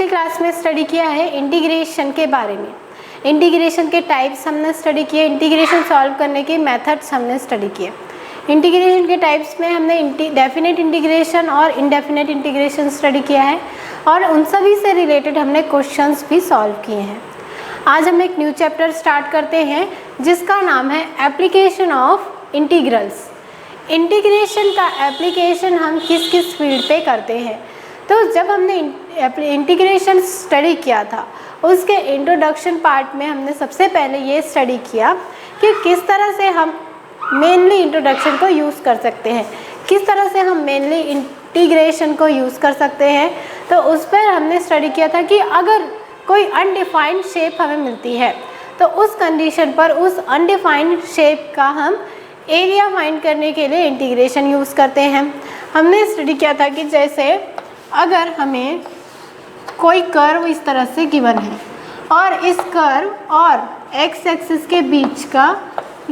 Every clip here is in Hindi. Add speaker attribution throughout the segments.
Speaker 1: क्लास में स्टडी किया है इंटीग्रेशन के बारे में। इंटीग्रेशन के टाइप्स हमने स्टडी किए, इंटीग्रेशन सॉल्व करने के मेथड्स हमने स्टडी किए। इंटीग्रेशन के टाइप्स में हमने डेफिनेट इंटीग्रेशन और इनडेफिनेट इंटीग्रेशन स्टडी किया है और उन सभी से रिलेटेड हमने क्वेश्चंस भी सॉल्व किए हैं। आज हम एक न्यू चैप्टर स्टार्ट करते हैं जिसका नाम है एप्लीकेशन ऑफ इंटीग्रल्स। इंटीग्रेशन का एप्लीकेशन हम किस किस फील्ड पे करते हैं। तो जब हमने इंटीग्रेशन स्टडी किया था उसके इंट्रोडक्शन पार्ट में हमने सबसे पहले ये स्टडी किया कि किस तरह से हम मेनली इंट्रोडक्शन को यूज़ कर सकते हैं, किस तरह से हम मेनली इंटीग्रेशन को यूज़ कर सकते हैं। तो उस पर हमने स्टडी किया था कि अगर कोई अनडिफाइंड शेप हमें मिलती है तो उस कंडीशन पर उस अनडिफाइंड शेप का हम एरिया फाइंड करने के लिए इंटीग्रेशन यूज़ करते हैं। हमने स्टडी किया था कि जैसे अगर हमें कोई कर्व इस तरह से गिवन है और इस कर्व और एक्स एक्सिस के बीच का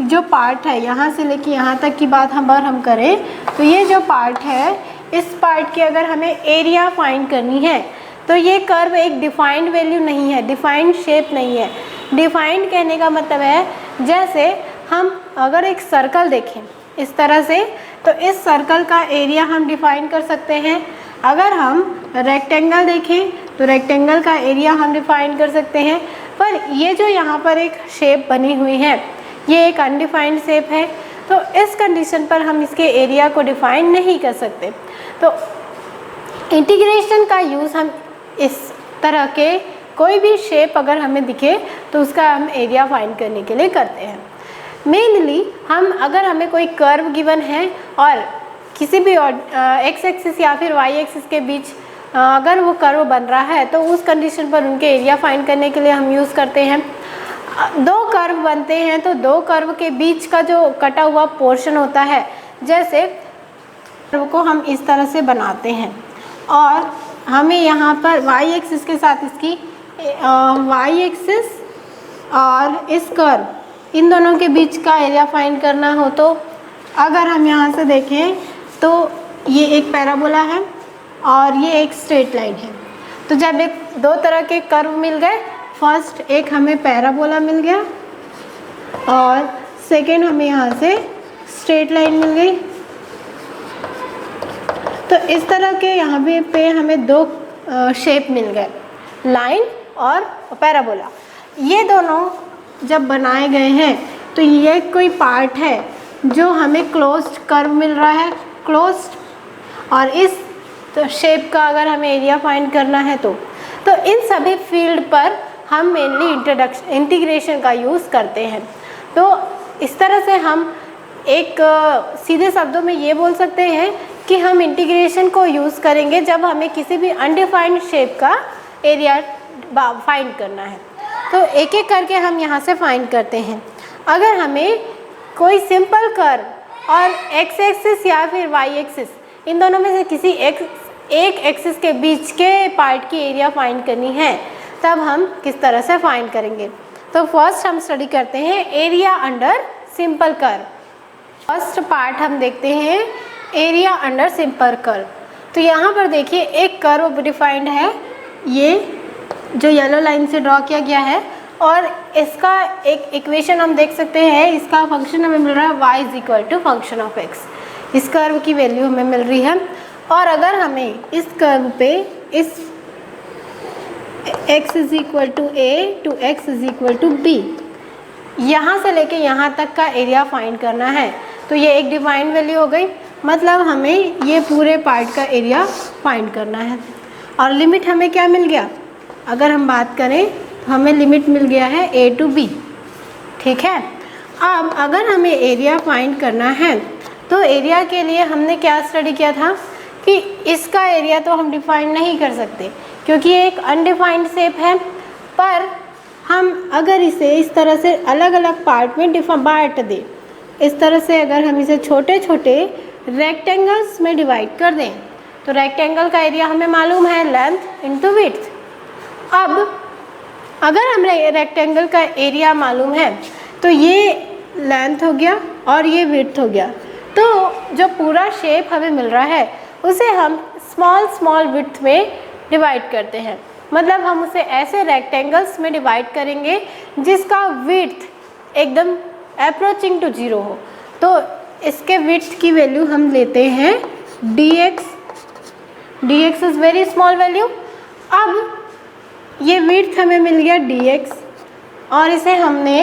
Speaker 1: जो पार्ट है, यहाँ से लेके यहाँ तक की बात हम करें तो ये जो पार्ट है, इस पार्ट की अगर हमें एरिया फाइंड करनी है तो ये कर्व एक डिफाइंड वैल्यू नहीं है, डिफाइंड शेप नहीं है। डिफाइंड कहने का मतलब है जैसे हम अगर एक सर्कल देखें इस तरह से तो इस सर्कल का एरिया हम डिफाइन कर सकते हैं। अगर हम रेक्टेंगल देखें तो रेक्टेंगल का एरिया हम डिफाइन कर सकते हैं। पर ये जो यहाँ पर एक शेप बनी हुई है ये एक अनडिफाइंड शेप है, तो इस कंडीशन पर हम इसके एरिया को डिफाइन नहीं कर सकते। तो इंटीग्रेशन का यूज़ हम इस तरह के कोई भी शेप अगर हमें दिखे तो उसका हम एरिया फाइंड करने के लिए करते हैं। मेनली हम अगर हमें कोई कर्व गिवन है और किसी भी एक्स एक्सिस या फिर वाई एक्सिस के बीच अगर वो कर्व बन रहा है तो उस कंडीशन पर उनके एरिया फाइंड करने के लिए हम यूज़ करते हैं। दो कर्व बनते हैं तो दो कर्व के बीच का जो कटा हुआ पोर्शन होता है, जैसे कर्व को हम इस तरह से बनाते हैं और हमें यहाँ पर वाई एक्सिस के साथ इसकी वाई एक्सिस और इस कर्व इन दोनों के बीच का एरिया फाइंड करना हो तो अगर हम यहाँ से देखें तो ये एक पैराबोला है और ये एक स्ट्रेट लाइन है। तो जब एक दो तरह के कर्व मिल गए, फर्स्ट एक हमें पैराबोला मिल गया और सेकेंड हमें यहाँ से स्ट्रेट लाइन मिल गई। तो इस तरह के यहाँ पे हमें दो शेप मिल गए, लाइन और पैराबोला। ये दोनों जब बनाए गए हैं तो ये कोई पार्ट है जो हमें क्लोज्ड कर्व मिल रहा है, क्लोज्ड, और इस तो शेप का अगर हमें एरिया फाइंड करना है तो इन सभी फील्ड पर हम मेनली इंटीग्रेशन का यूज़ करते हैं। तो इस तरह से हम एक सीधे शब्दों में ये बोल सकते हैं कि हम इंटीग्रेशन को यूज़ करेंगे जब हमें किसी भी अनडिफाइंड शेप का एरिया फाइंड करना है। तो एक एक करके हम यहाँ से फाइंड करते हैं। अगर हमें कोई सिंपल कर्व और एक्स एक्सिस या फिर वाई एक्सिस इन दोनों में से किसी एक एक्सिस के बीच के पार्ट की एरिया फाइंड करनी है तब हम किस तरह से फाइंड करेंगे। तो फर्स्ट हम स्टडी करते हैं area under simple curve. First part हम देखते हैं एरिया अंडर सिंपल कर्व। तो यहाँ पर देखिए एक कर्व डिफाइंड है, ये जो येलो लाइन से ड्रॉ किया गया है और इसका एक इक्वेशन हम देख सकते हैं। इसका फंक्शन हमें मिल रहा है y is equal to function of x। इस कर्व की वैल्यू हमें मिल रही है और अगर हमें इस कर्व पे इस x is equal to a to x is equal to b यहाँ से लेके यहाँ तक का एरिया फाइंड करना है तो ये एक डिफाइंड वैल्यू हो गई, मतलब हमें ये पूरे पार्ट का एरिया फाइंड करना है। और लिमिट हमें क्या मिल गया, अगर हम बात करें तो हमें लिमिट मिल गया है a टू b, ठीक है। अब अगर हमें एरिया फाइंड करना है तो एरिया के लिए हमने क्या स्टडी किया था कि इसका एरिया तो हम डिफाइन नहीं कर सकते क्योंकि ये एक अनडिफाइंड शेप है। पर हम अगर इसे इस तरह से अलग अलग पार्ट में बांट दें, इस तरह से अगर हम इसे छोटे छोटे रेक्टेंगल्स में डिवाइड कर दें तो रेक्टेंगल का एरिया हमें मालूम है लेंथ इनटू विड्थ। अब अगर हमें रेक्टेंगल का एरिया मालूम है तो ये लेंथ हो गया और ये विड्थ हो गया, तो जो पूरा शेप हमें मिल रहा है उसे हम स्मॉल विड्थ में डिवाइड करते हैं। मतलब हम उसे ऐसे रेक्टेंगल्स में डिवाइड करेंगे जिसका विड्थ एकदम अप्रोचिंग टू 0 हो। तो इसके विड्थ की वैल्यू हम लेते हैं dx, dx is very small value. अब ये विड्थ हमें मिल गया dx और इसे हमने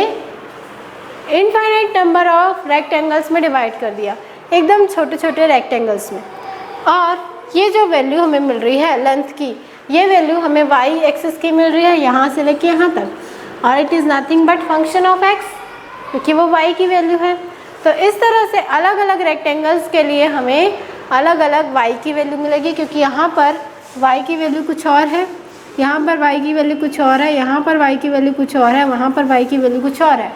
Speaker 1: इनफाइनाइट नंबर ऑफ रेक्टेंगल्स में डिवाइड कर दिया, एकदम छोटे छोटे रेक्टेंगल्स में। और ये जो वैल्यू हमें मिल रही है लेंथ की, ये वैल्यू हमें y एक्सिस की मिल रही है यहाँ से लेके यहाँ तक, और it is nothing but function of x, क्योंकि वो y की वैल्यू है। तो इस तरह से अलग अलग रेक्टेंगल्स के लिए हमें अलग अलग y की वैल्यू मिलेगी, क्योंकि यहाँ पर y की वैल्यू कुछ और है, यहाँ पर y की वैल्यू कुछ और है, यहाँ पर y की वैल्यू कुछ और है, वहाँ पर y की वैल्यू कुछ और है,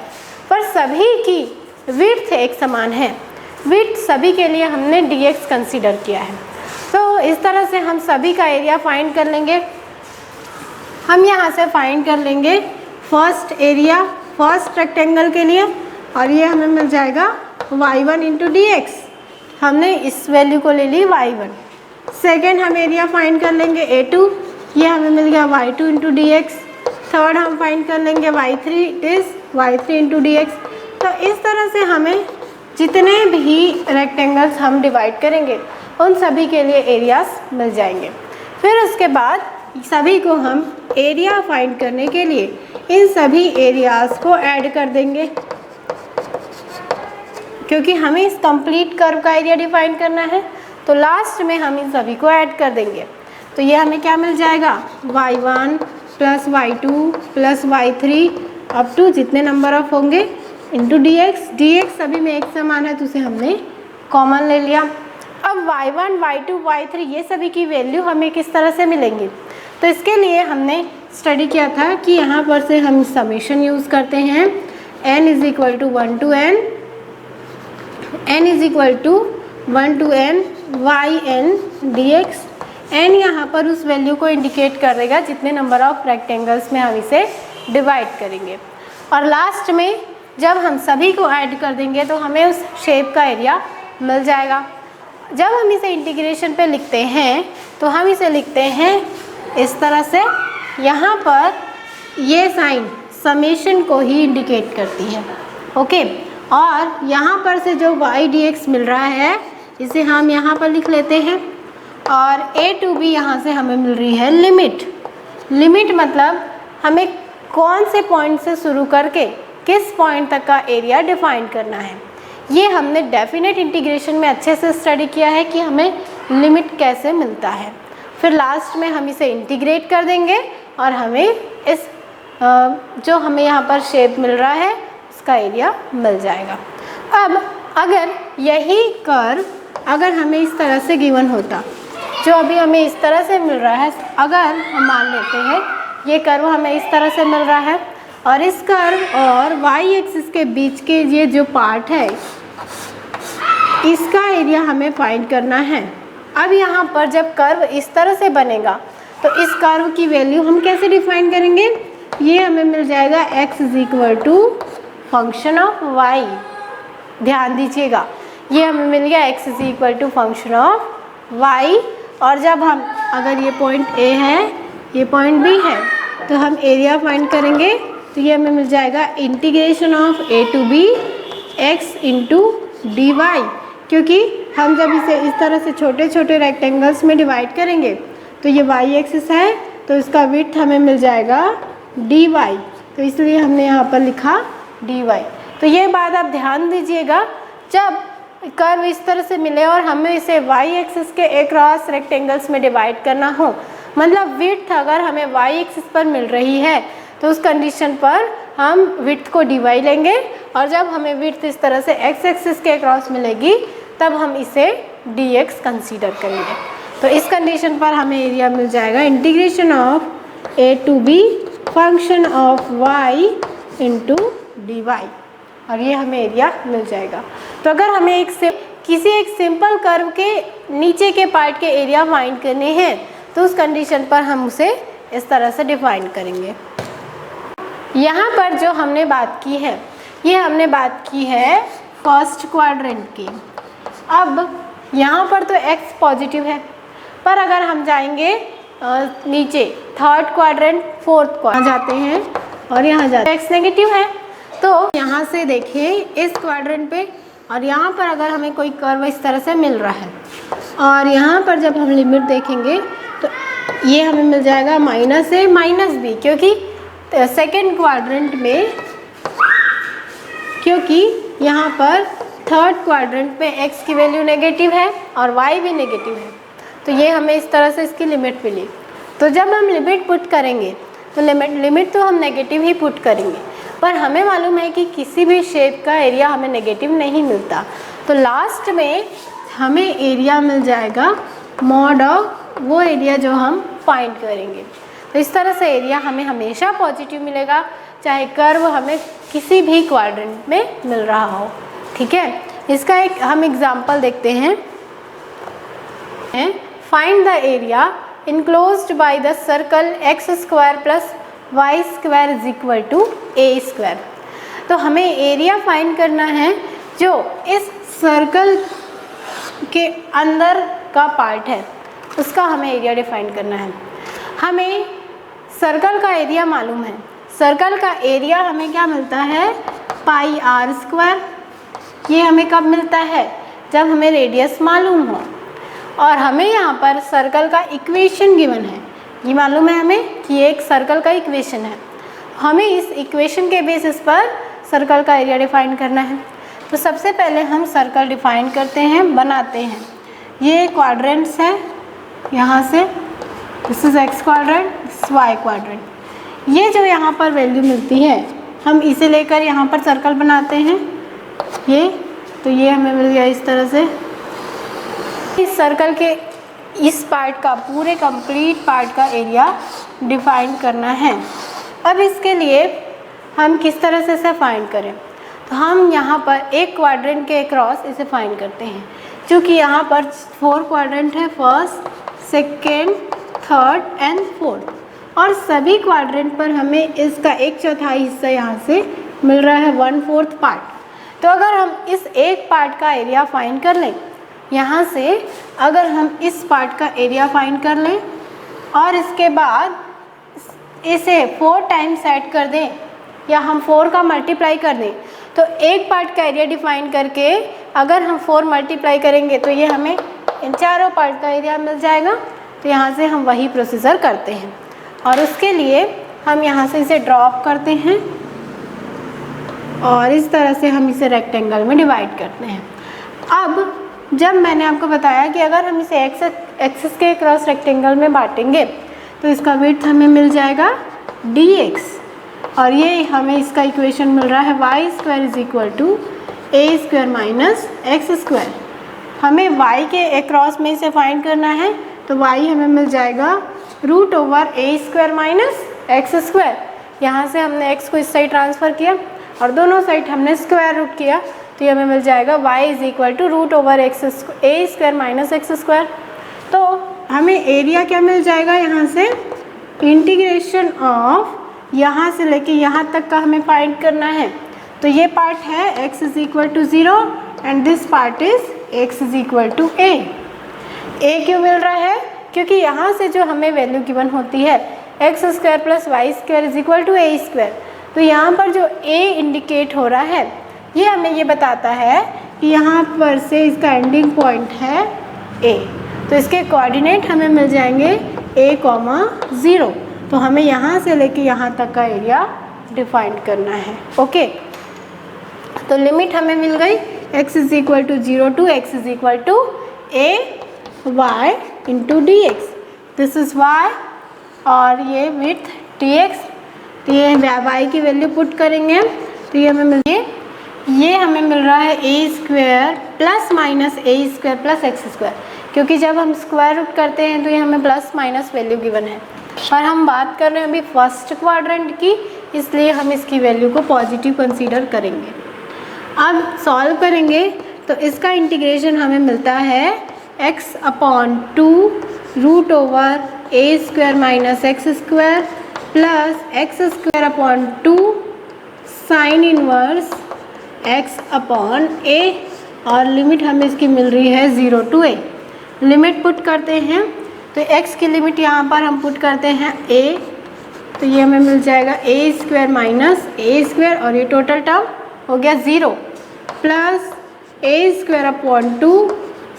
Speaker 1: पर सभी की विड्थ एक समान है। विड्थ सभी के लिए हमने dx कंसीडर किया है। तो इस तरह से हम सभी का एरिया फाइंड कर लेंगे। हम यहाँ से फाइंड कर लेंगे फर्स्ट एरिया फर्स्ट रेक्टेंगल के लिए, और ये हमें मिल जाएगा y1 इंटू डी एक्स। हमने इस वैल्यू को ले ली y1। सेकेंड हम एरिया फाइंड कर लेंगे a2, ये हमें मिल गया y2 into d x. Third हम फाइंड कर लेंगे y3, it is y3 into d x. तो इस तरह से हमें जितने भी रेक्टेंगल्स हम डिवाइड करेंगे उन सभी के लिए एरियाज मिल जाएंगे। फिर उसके बाद सभी को हम एरिया फाइंड करने के लिए इन सभी एरियाज को ऐड कर देंगे, क्योंकि हमें इस कंप्लीट कर्व का एरिया डिफाइन करना है। तो लास्ट में हम इन सभी को ऐड कर देंगे। तो ये हमें क्या मिल जाएगा, y1 plus y2 plus y3 up to जितने नंबर ऑफ होंगे इंटू dx। dx सभी में एक समान है तो उसे हमने कॉमन ले लिया। अब y1 y2 y3 ये सभी की वैल्यू हमें किस तरह से मिलेंगी, तो इसके लिए हमने स्टडी किया था कि यहाँ पर से हम समेशन यूज़ करते हैं n is equal to 1 to n, n is equal to 1 to n yn dx। n यहाँ पर उस वैल्यू को इंडिकेट कर देगा जितने नंबर ऑफ रेक्टेंगल्स में हम इसे डिवाइड करेंगे। और लास्ट में जब हम सभी को ऐड कर देंगे तो हमें उस शेप का एरिया मिल जाएगा। जब हम इसे इंटीग्रेशन पे लिखते हैं तो हम इसे लिखते हैं इस तरह से, यहाँ पर ये साइन समेशन को ही इंडिकेट करती है, ओके। और यहाँ पर से जो y dx मिल रहा है इसे हम यहाँ पर लिख लेते हैं, और a to b यहाँ से हमें मिल रही है लिमिट। लिमिट मतलब हमें कौन से पॉइंट से शुरू करके किस पॉइंट तक का एरिया डिफाइन करना है। ये हमने डेफिनेट इंटीग्रेशन में अच्छे से स्टडी किया है कि हमें लिमिट कैसे मिलता है। फिर लास्ट में हम इसे इंटीग्रेट कर देंगे और हमें इस जो हमें यहाँ पर शेप मिल रहा है उसका एरिया मिल जाएगा। अब अगर यही कर्व अगर हमें इस तरह से गिवन होता, जो अभी हमें इस तरह से मिल रहा है, अगर हम मान लेते हैं ये कर्व हमें इस तरह से मिल रहा है और इस कर्व और y एक्सिस के बीच के ये जो पार्ट है इसका एरिया हमें फाइंड करना है। अब यहाँ पर जब कर्व इस तरह से बनेगा तो इस कर्व की वैल्यू हम कैसे डिफाइन करेंगे, ये हमें मिल जाएगा x is equal to function of y। ध्यान दीजिएगा, ये हमें मिल गया x is equal to function of y। और जब हम अगर ये पॉइंट A है ये पॉइंट B है तो हम एरिया फाइंड करेंगे, तो ये हमें मिल जाएगा integration of a to b x into dy। क्योंकि हम जब इसे इस तरह से छोटे छोटे रेक्टेंगल्स में डिवाइड करेंगे तो ये y एक्सिस है तो इसका विड्थ हमें मिल जाएगा dy, तो इसलिए हमने यहाँ पर लिखा dy। तो ये बात आप ध्यान दीजिएगा, जब कर्व इस तरह से मिले और हमें इसे y एक्सिस के अक्रॉस रेक्टेंगल्स में डिवाइड करना हो, मतलब विड्थ अगर हमें y एक्सिस पर मिल रही है तो उस कंडीशन पर हम विड्थ को dy लेंगे, और जब हमें विड्थ इस तरह से x एक्सिस के अक्रॉस मिलेगी तब हम इसे dx कंसीडर करेंगे। तो इस कंडीशन पर हमें एरिया मिल जाएगा integration of a to b function of y into d y, और ये हमें एरिया मिल जाएगा। तो अगर हमें किसी एक सिंपल कर्व के नीचे के पार्ट के एरिया फाइंड करने हैं तो उस कंडीशन पर हम उसे इस तरह से डिफाइन करेंगे। यहाँ पर जो हमने बात की है ये हमने बात की है फर्स्ट क्वाड्रेंट की। अब यहाँ पर तो x पॉजिटिव है, पर अगर हम जाएंगे नीचे थर्ड क्वाड्रेंट, फोर्थ क्वाड्रेंट जाते हैं और यहाँ जाते हैं। x नेगेटिव है तो यहाँ से देखिए इस क्वाड्रेंट पे और यहाँ पर अगर हमें कोई कर्व इस तरह से मिल रहा है और यहाँ पर जब हम लिमिट देखेंगे तो ये हमें मिल जाएगा माइनस ए माइनस बी, क्योंकि सेकेंड क्वाड्रेंट में, क्योंकि यहाँ पर थर्ड क्वाड्रेंट पे x की वैल्यू नेगेटिव है और y भी नेगेटिव है, तो ये हमें इस तरह से इसकी लिमिट मिली। तो जब हम लिमिट पुट करेंगे तो लिमिट तो हम नेगेटिव ही पुट करेंगे, पर हमें मालूम है कि किसी भी शेप का एरिया हमें नेगेटिव नहीं मिलता, तो लास्ट में हमें एरिया मिल जाएगा मॉड ऑफ वो एरिया जो हम फाइंड करेंगे। तो इस तरह से एरिया हमें हमेशा पॉजिटिव मिलेगा, चाहे कर्व हमें किसी भी क्वाड्रेंट में मिल रहा हो। ठीक है, इसका एक हम एग्जांपल देखते हैं। Find the area enclosed by the circle x square plus y square is equal to a square. तो हमें एरिया फाइंड करना है जो इस सर्कल के अंदर का पार्ट है, उसका हमें एरिया डिफाइन करना है। हमें सर्कल का एरिया मालूम है, सर्कल का एरिया हमें क्या मिलता है, पाई आर स्क्वायर। ये हमें कब मिलता है, जब हमें रेडियस मालूम हो और हमें यहाँ पर सर्कल का इक्वेशन गिवन है। ये मालूम है हमें कि ये एक सर्कल का इक्वेशन है, हमें इस इक्वेशन के बेसिस पर सर्कल का एरिया डिफाइन करना है। तो सबसे पहले हम सर्कल डिफाइन करते हैं, बनाते हैं। ये क्वाड्रेंट्स है, यहाँ से this is x quadrant, this y quadrant. ये जो यहाँ पर वैल्यू मिलती है हम इसे लेकर यहाँ पर सर्कल बनाते हैं। ये तो ये हमें मिल गया इस तरह से। इस सर्कल के इस पार्ट का, पूरे कंप्लीट पार्ट का एरिया डिफाइन करना है। अब इसके लिए हम किस तरह से इसे फाइंड करें, तो हम यहाँ पर एक क्वाड्रेंट के अक्रॉस इसे फाइंड करते हैं। क्योंकि यहाँ पर 4 क्वाड्रेंट है, first, second, third and fourth, और सभी क्वाड्रेंट पर हमें इसका 1/4 हिस्सा यहाँ से मिल रहा है, 1/4 पार्ट। तो अगर हम इस एक पार्ट का एरिया फाइंड कर लें, यहाँ से अगर हम इस पार्ट का एरिया फाइंड कर लें और इसके बाद इसे 4 टाइम्स ऐड कर दें या हम 4 का मल्टीप्लाई कर दें, तो एक पार्ट का एरिया डिफाइन करके अगर हम 4 मल्टीप्लाई करेंगे तो ये हमें इन चारों पार्ट का एरिया मिल जाएगा। तो यहाँ से हम वही प्रोसीजर करते हैं और उसके लिए हम यहाँ से इसे ड्रॉप करते हैं और इस तरह से हम इसे रेक्टेंगल में डिवाइड करते हैं। अब जब मैंने आपको बताया कि अगर हम इसे एक्सिस के क्रॉस रेक्टेंगल में बांटेंगे तो इसका विड्थ हमें मिल जाएगा dx, और ये हमें इसका इक्वेशन मिल रहा है y square is equal to a square minus x square. हमें y के अक्रॉस में इसे फाइंड करना है, तो y हमें मिल जाएगा √a square minus x square. यहाँ से हमने x को इस साइड ट्रांसफ़र किया और दोनों साइड हमने स्क्वायर रूट किया, तो ये हमें मिल जाएगा y is equal to √a square minus x square. तो हमें एरिया क्या मिल जाएगा, यहाँ से इंटीग्रेशन ऑफ यहाँ से लेके यहाँ तक का हमें फाइंड करना है। तो ये पार्ट है x is equal to 0 and this part is x is equal to a। क्यों मिल रहा है, क्योंकि यहाँ से जो हमें वैल्यू गिवन होती है x square plus y square is equal to a square, तो यहाँ पर जो a इंडिकेट हो रहा है ये हमें ये बताता है कि यहाँ पर से इसका एंडिंग पॉइंट है a, तो इसके कोऑर्डिनेट हमें मिल जाएंगे a, 0। तो हमें यहाँ से लेके यहाँ तक का एरिया डिफाइन करना है। ओके, तो लिमिट हमें मिल गई x is equal to 0 to x is equal to a y into d x, this is y और ये विथ dx। तो ये y की वैल्यू पुट करेंगे तो ये हमें मिल रहा है a square plus minus a square plus x square, क्योंकि जब हम स्क्वायर रूट करते हैं तो ये हमें प्लस माइनस वैल्यू गिवन है, पर हम बात कर रहे हैं अभी फर्स्ट क्वाड्रेंट की, इसलिए हम इसकी वैल्यू को पॉजिटिव कंसीडर करेंगे। अब सॉल्व करेंगे तो इसका इंटीग्रेशन हमें मिलता है x/2 √a square minus x square plus x square upon 2 sine inverse x/a, और लिमिट हमें इसकी मिल रही है 0 टू a। लिमिट पुट करते हैं तो x की लिमिट यहाँ पर हम पुट करते हैं a, तो ये हमें मिल जाएगा ए स्क्वायर माइनस ए स्क्वायर और ये टोटल टर्म हो गया 0 plus A square upon 2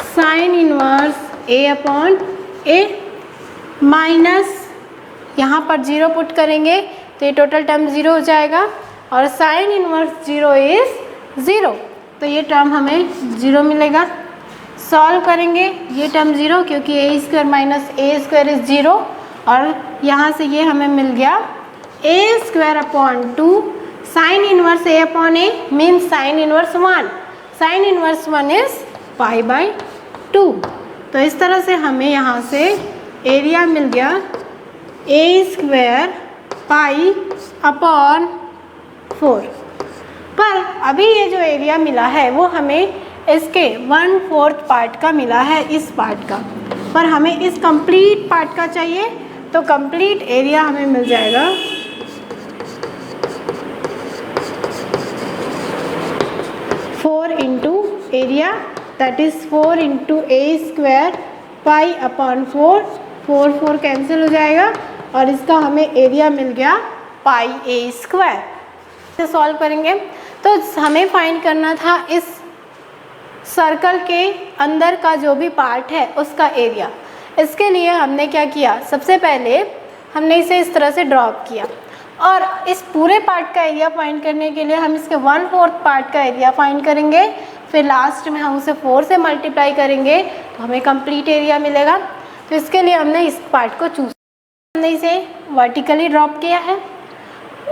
Speaker 1: sine inverse a upon A minus यहाँ पर 0 पुट करेंगे तो ये टोटल टर्म 0 हो जाएगा और साइन इनवर्स 0 इज़ 0, तो ये टर्म हमें 0 मिलेगा। सॉल्व करेंगे ये टर्म 0 क्योंकि a square minus a square is 0 और यहाँ से ये हमें मिल गया a square upon 2 sine inverse a upon a means sine inverse 1, sine inverse 1 is pi by 2। तो इस तरह से हमें यहाँ से एरिया मिल गया ए स्क्वायर पाई अपॉन 4। पर अभी ये जो एरिया मिला है वो हमें इसके 1/4 पार्ट का मिला है, इस पार्ट का, पर हमें इस कंप्लीट पार्ट का चाहिए तो कंप्लीट एरिया हमें मिल जाएगा 4 into area that is 4 into A square pi upon 4, 4 cancel हो जाएगा और इसका हमें एरिया मिल गया पाई ए स्क्वायर। इसे सॉल्व करेंगे तो हमें फाइंड करना था इस सर्कल के अंदर का जो भी पार्ट है उसका एरिया। इसके लिए हमने क्या किया, सबसे पहले हमने इसे इस तरह से ड्रॉप किया और इस पूरे पार्ट का एरिया फाइंड करने के लिए हम इसके 1/4 पार्ट का एरिया फाइंड करेंगे, फिर लास्ट में हम उसे 4 से मल्टीप्लाई करेंगे तो हमें कंप्लीट एरिया मिलेगा। तो इसके लिए हमने इस पार्ट को चूज, हमने इसे वर्टिकली ड्रॉप किया है।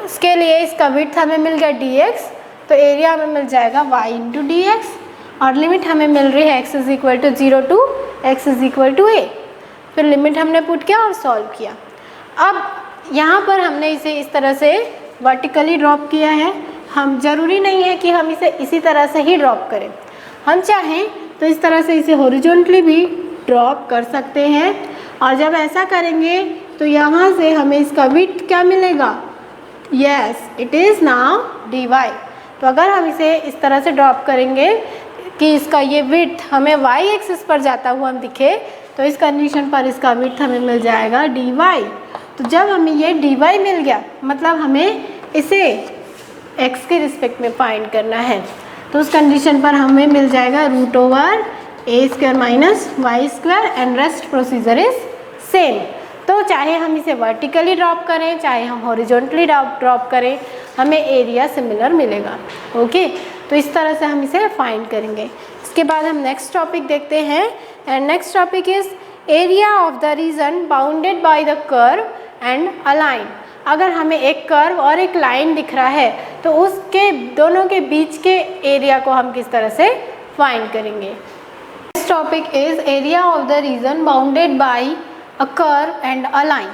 Speaker 1: उसके लिए इसका विड्थ हमें मिल गया dx, तो एरिया हमें मिल जाएगा y इंटू डी एक्स और लिमिट हमें मिल रही है x is equal to 0 to x is equal to a। फिर लिमिट हमने पुट किया और सॉल्व किया। अब यहाँ पर हमने इसे इस तरह से वर्टिकली ड्रॉप किया है, हम ज़रूरी नहीं है कि हम इसे इसी तरह से ही ड्रॉप करें, हम चाहें तो इस तरह से इसे हॉरिजॉन्टली भी ड्रॉप कर सकते हैं। और जब ऐसा करेंगे तो यहाँ से हमें इसका विड्थ क्या मिलेगा, yes it is now dy। तो अगर हम इसे इस तरह से ड्रॉप करेंगे कि इसका ये विड्थ हमें y एक्सिस पर जाता हुआ हम दिखे तो इस कंडीशन पर इसका विड्थ हमें मिल जाएगा dy। तो जब हमें ये dy मिल गया मतलब हमें इसे x के रिस्पेक्ट में फाइंड करना है, तो उस कंडीशन पर हमें मिल जाएगा √a square minus y square and rest procedure is same. तो चाहे हम इसे वर्टिकली ड्रॉप करें चाहे हम हॉरिजॉन्टली ड्रॉप करें हमें एरिया सिमिलर मिलेगा। ओके, तो इस तरह से हम इसे फाइंड करेंगे। इसके बाद हम नेक्स्ट टॉपिक देखते हैं and next topic is area of the reason bounded by the curve and a line. अगर हमें एक कर्व और एक लाइन दिख रहा है तो उसके दोनों के बीच के एरिया को हम किस तरह से फाइंड करेंगे। Next topic is area of the reason bounded by a curve and a line.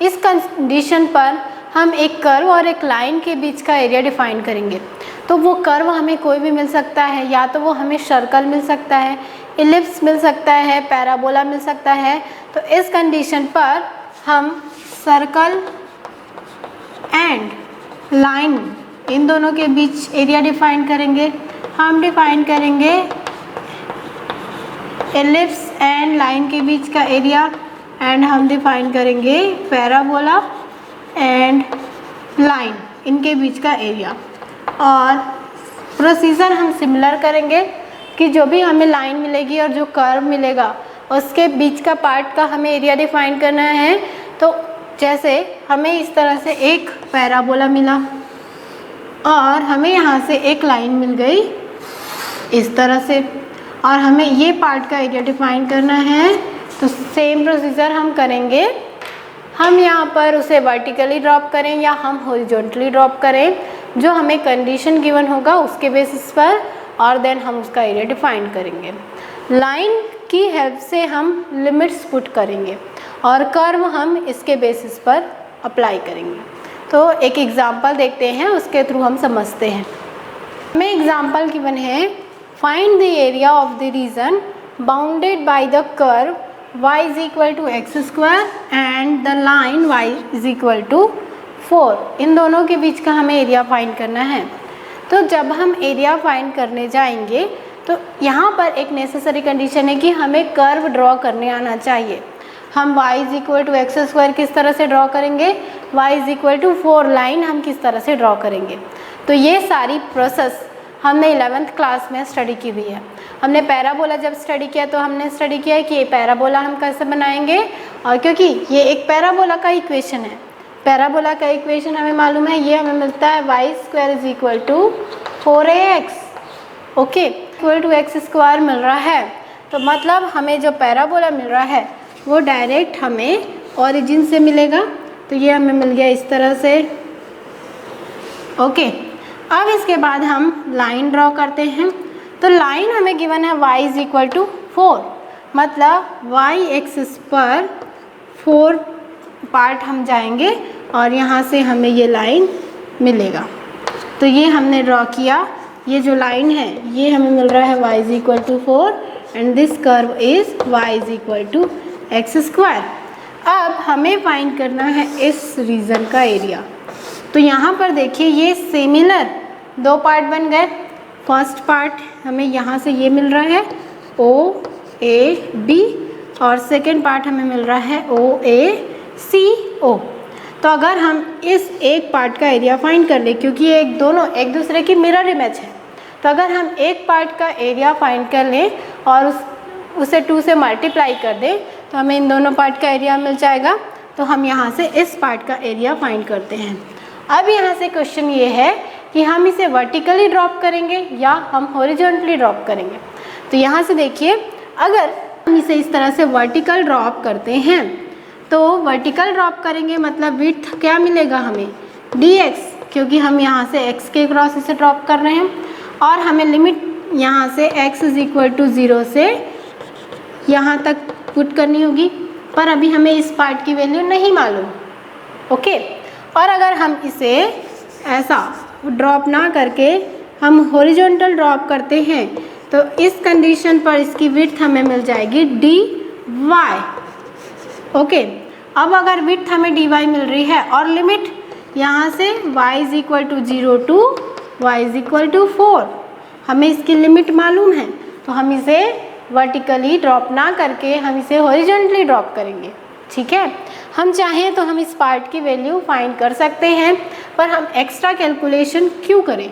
Speaker 1: इस कंडीशन पर हम एक कर्व और एक लाइन के बीच का एरिया डिफाइन करेंगे। तो वो कर्व हमें कोई भी मिल सकता है, या तो वो हमें सर्कल मिल सकता है, इलिप्स मिल सकता है, पैराबोला मिल सकता है। तो इस कंडीशन पर हम सर्कल एंड लाइन इन दोनों के बीच एरिया डिफाइन करेंगे। हम डिफाइन करेंगे एलिप्स एंड लाइन के बीच का एरिया एंड हम डिफाइन करेंगे पैराबोला एंड लाइन इनके बीच का एरिया। और प्रोसीजर हम सिमिलर करेंगे कि जो भी हमें लाइन मिलेगी और जो कर्व मिलेगा उसके बीच का पार्ट का हमें एरिया डिफाइन करना है। तो जैसे हमें इस तरह से एक पैराबोला मिला और हमें यहाँ से एक लाइन मिल गई इस तरह से और हमें ये पार्ट का एरिया डिफाइन करना है। तो सेम प्रोसीजर हम करेंगे, हम यहाँ पर उसे वर्टिकली ड्रॉप करें या हम हॉरिजॉन्टली ड्रॉप करें, जो हमें कंडीशन गिवन होगा उसके बेसिस पर, और देन हम उसका एरिया डिफाइन करेंगे। लाइन की हेल्प से हम लिमिट्स पुट करेंगे और कर्व हम इसके बेसिस पर अप्लाई करेंगे। तो एक एग्जांपल देखते हैं, उसके थ्रू हम समझते हैं। हमें एग्जांपल गिवन है, find the area of the reason bounded by the curve y is equal to x square and the line y is equal to 4। इन दोनों के बीच का हमें एरिया फाइंड करना है। तो जब हम एरिया फाइंड करने जाएंगे तो यहाँ पर एक नेसेसरी कंडीशन है कि हमें कर्व ड्रॉ करने आना चाहिए। हम y is equal to x square किस तरह से ड्रॉ करेंगे, y is equal to 4 line हम किस तरह से ड्रॉ करेंगे। तो ये सारी प्रोसेस हमने 11th क्लास में स्टडी की हुई है। हमने पैराबोला जब स्टडी किया तो हमने स्टडी किया है कि ये पैराबोला हम कैसे बनाएंगे, और क्योंकि ये एक पैराबोला का इक्वेशन है, पैराबोला का इक्वेशन हमें मालूम है, ये हमें मिलता है y square is equal to 4ax, okay, equal to x square मिल रहा है। तो मतलब हमें जो पैराबोला मिल रहा है वो डायरेक्ट हमें ओरिजिन से मिलेगा। तो ये हमें मिल गया इस तरह से, ओके। अब इसके बाद हम लाइन ड्रॉ करते हैं। तो लाइन हमें गिवन है y इज इक्वल टू 4, मतलब y एक्सिस पर 4 पार्ट हम जाएंगे और यहाँ से हमें ये लाइन मिलेगा। तो ये हमने ड्रॉ किया, ये जो लाइन है ये हमें मिल रहा है y is equal to 4 and this curve is y is equal to x square. अब हमें फाइंड करना है इस रीजन का एरिया। तो यहाँ पर देखिए ये सिमिलर 2 पार्ट बन गए। फर्स्ट पार्ट हमें यहाँ से ये मिल रहा है OAB और सेकेंड पार्ट हमें मिल रहा है OACO। तो अगर हम इस एक पार्ट का एरिया फाइंड कर ले, क्योंकि ये दोनों एक दूसरे की मिरर इमेज है, तो अगर हम एक पार्ट का एरिया फाइंड कर लें और उसे 2 से मल्टीप्लाई कर दें तो हमें इन दोनों पार्ट का एरिया मिल जाएगा। तो हम यहाँ से इस पार्ट का एरिया फाइंड करते हैं। अब यहाँ से क्वेश्चन ये है कि हम इसे वर्टिकली ड्रॉप करेंगे या हम हॉरिजॉन्टली ड्रॉप करेंगे। तो यहाँ से देखिए, अगर हम इसे इस तरह से वर्टिकल ड्रॉप करते हैं तो वर्टिकल ड्रॉप करेंगे मतलब विड्थ क्या मिलेगा हमें, dx, क्योंकि हम यहाँ से x के क्रॉस इसे ड्रॉप कर रहे हैं और हमें लिमिट यहाँ से x इज इक्वल टू 0 से यहाँ तक पुट करनी होगी, पर अभी हमें इस पार्ट की वैल्यू नहीं मालूम, ओके। और अगर हम इसे ऐसा ड्रॉप ना करके हम हॉरिजॉन्टल ड्रॉप करते हैं तो इस कंडीशन पर इसकी विड्थ हमें मिल जाएगी dy, ओके। अब अगर विड्थ हमें dy मिल रही है और लिमिट यहाँ से y is equal to 0 to y is equal to 4, हमें इसकी लिमिट मालूम है, तो हम इसे वर्टिकली ड्रॉप ना करके हम इसे हॉरिजॉन्टली ड्रॉप करेंगे, ठीक है। हम चाहें तो हम इस पार्ट की वैल्यू फाइंड कर सकते हैं, पर हम एक्स्ट्रा कैलकुलेशन क्यों करें।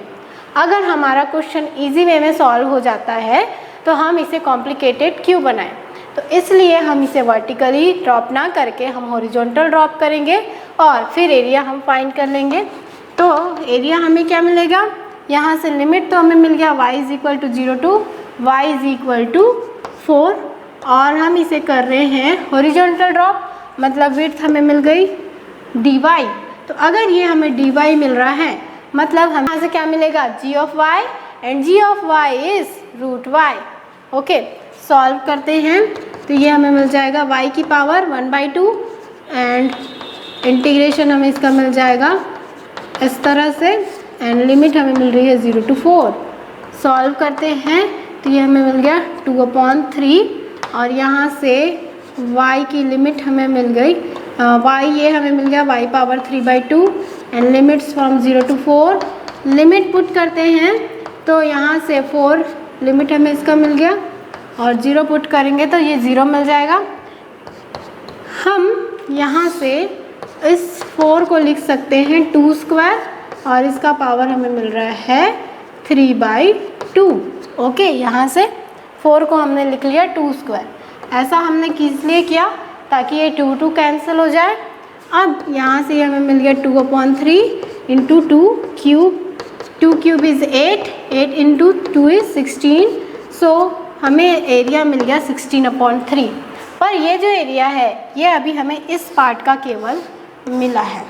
Speaker 1: अगर हमारा क्वेश्चन इजी वे में सॉल्व हो जाता है तो हम इसे कॉम्प्लिकेटेड क्यों बनाएं। तो इसलिए हम इसे वर्टिकली ड्रॉप ना करके हम हॉरिजॉन्टल ड्रॉप करेंगे और फिर एरिया हम फाइंड कर लेंगे। तो एरिया हमें क्या मिलेगा, यहाँ से लिमिट तो हमें मिल गया y is equal to 0 to y is equal to 4 और हम इसे कर रहे हैं हॉरिजॉन्टल ड्रॉप, मतलब विड्थ हमें मिल गई dy। तो अगर ये हमें dy मिल रहा है मतलब हमें यहाँ से क्या मिलेगा, g of y and g of y is root y, okay. Solve करते हैं तो ये हमें मिल जाएगा y की पावर 1/2 एंड इंटीग्रेशन हमें इसका मिल जाएगा इस तरह से एंड लिमिट हमें मिल रही है 0 टू 4। सॉल्व करते हैं तो ये हमें मिल गया 2/3 और यहाँ से y की लिमिट हमें मिल गई y, ये हमें मिल गया y power 3/2 and limits from 0 to 4। Limit put करते हैं तो यहाँ से 4 लिमिट हमें इसका मिल गया और 0 पुट करेंगे तो ये 0 मिल जाएगा। हम यहाँ से इस 4 को लिख सकते हैं 2 स्क्वायर और इसका पावर हमें मिल रहा है 3/2, ओके। यहाँ से 4 को हमने लिख लिया 2 स्क्वायर। ऐसा हमने किस लिए किया, ताकि ये 2 कैंसिल हो जाए। अब यहाँ से हमें मिल गया 2/3 into 2 cube, 2 cube is 8, 8 into 2 is 16, सो हमें एरिया मिल गया 16/3। पर ये जो एरिया है ये अभी हमें इस पार्ट का केवल मिला है,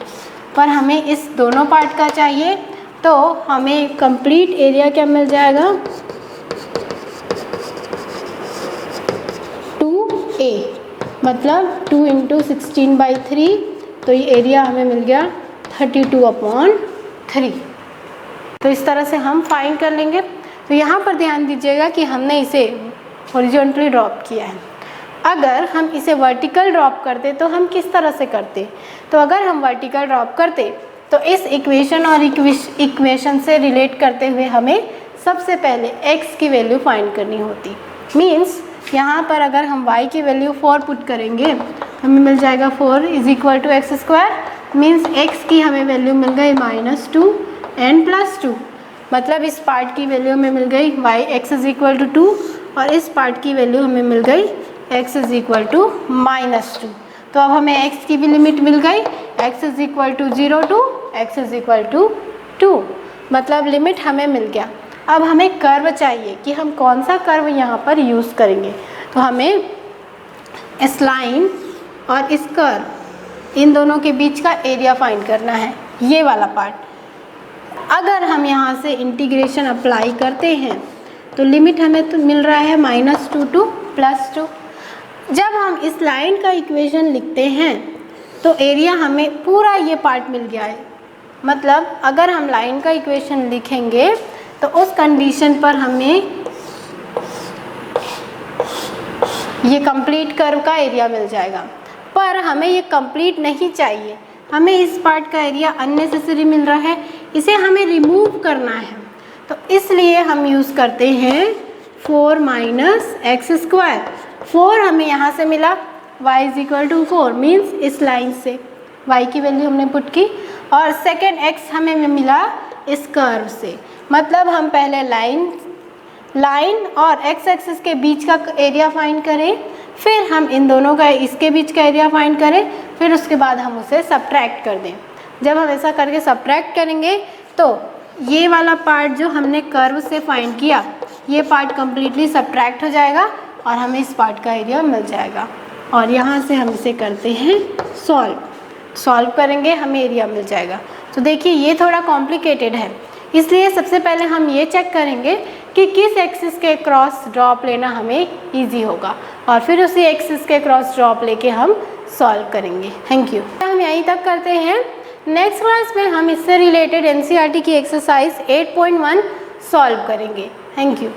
Speaker 1: पर हमें इस दोनों पार्ट का चाहिए। तो हमें कंप्लीट एरिया क्या मिल जाएगा, 2a, मतलब 2 इंटू 16/3, तो ये एरिया हमें मिल गया 32/3। तो इस तरह से हम फाइंड कर लेंगे। तो यहाँ पर ध्यान दीजिएगा कि हमने इसे हॉरिजॉन्टली ड्रॉप किया है। अगर हम इसे वर्टिकल ड्रॉप करते तो हम किस तरह से करते, तो अगर हम वर्टिकल ड्रॉप करते तो इस इक्वेशन और इक्वेशन से रिलेट करते हुए हमें सबसे पहले x की वैल्यू फाइंड करनी होती। मीन्स यहाँ पर अगर हम y की वैल्यू 4 पुट करेंगे हमें मिल जाएगा 4 is equal to x square, means x की हमें वैल्यू मिल गई -2 एंड +2, मतलब इस पार्ट की वैल्यू हमें मिल गई y x is equal to 2 और इस पार्ट की वैल्यू हमें मिल गई x इज इक्वल टू -2। तो अब हमें x की भी लिमिट मिल गई, x is equal to 0 to x is equal to 2, मतलब लिमिट हमें मिल गया। अब हमें कर्व चाहिए कि हम कौन सा कर्व यहाँ पर यूज़ करेंगे। तो हमें इस लाइन और इस कर्व इन दोनों के बीच का एरिया फाइंड करना है, ये वाला पार्ट। अगर हम यहाँ से इंटीग्रेशन अप्लाई करते हैं तो लिमिट हमें तो मिल रहा है -2 टू +2। जब हम इस लाइन का इक्वेशन लिखते हैं तो एरिया हमें पूरा ये पार्ट मिल गया है, मतलब अगर हम लाइन का इक्वेशन लिखेंगे तो उस कंडीशन पर हमें ये कंप्लीट कर्व का एरिया मिल जाएगा। पर हमें ये कंप्लीट नहीं चाहिए, हमें इस पार्ट का एरिया अननेसेसरी मिल रहा है, इसे हमें रिमूव करना है। तो इसलिए हम यूज़ करते हैं 4 - एक्स स्क्वायर। 4 हमें यहाँ से मिला, y is equal to 4, means इस लाइन से y की वैल्यू हमने पुट की, और सेकेंड x हमें मिला इस कर्व से। मतलब हम पहले लाइन और x एक्सिस के बीच का एरिया फाइंड करें, फिर हम इन दोनों का इसके बीच का एरिया फाइंड करें, फिर उसके बाद हम उसे सब्ट्रैक्ट कर दें। जब हम ऐसा करके सब्ट्रैक्ट करेंगे तो ये वाला पार्ट जो हमने कर्व से फाइंड किया, ये पार्ट कम्प्लीटली सब्ट्रैक्ट हो जाएगा और हमें इस पार्ट का एरिया मिल जाएगा। और यहाँ से हम इसे करते हैं सॉल्व करेंगे, हमें एरिया मिल जाएगा। तो देखिए ये थोड़ा कॉम्प्लिकेटेड है, इसलिए सबसे पहले हम ये चेक करेंगे कि किस एक्सिस के क्रॉस ड्रॉप लेना हमें इजी होगा, और फिर उसी एक्सिस के क्रॉस ड्रॉप लेके हम सॉल्व करेंगे। Thank you. हम यहीं तक करते हैं, नेक्स्ट क्लास में हम इससे रिलेटेड NCERT की एक्सरसाइज 8.1 सॉल्व करेंगे। Thank you.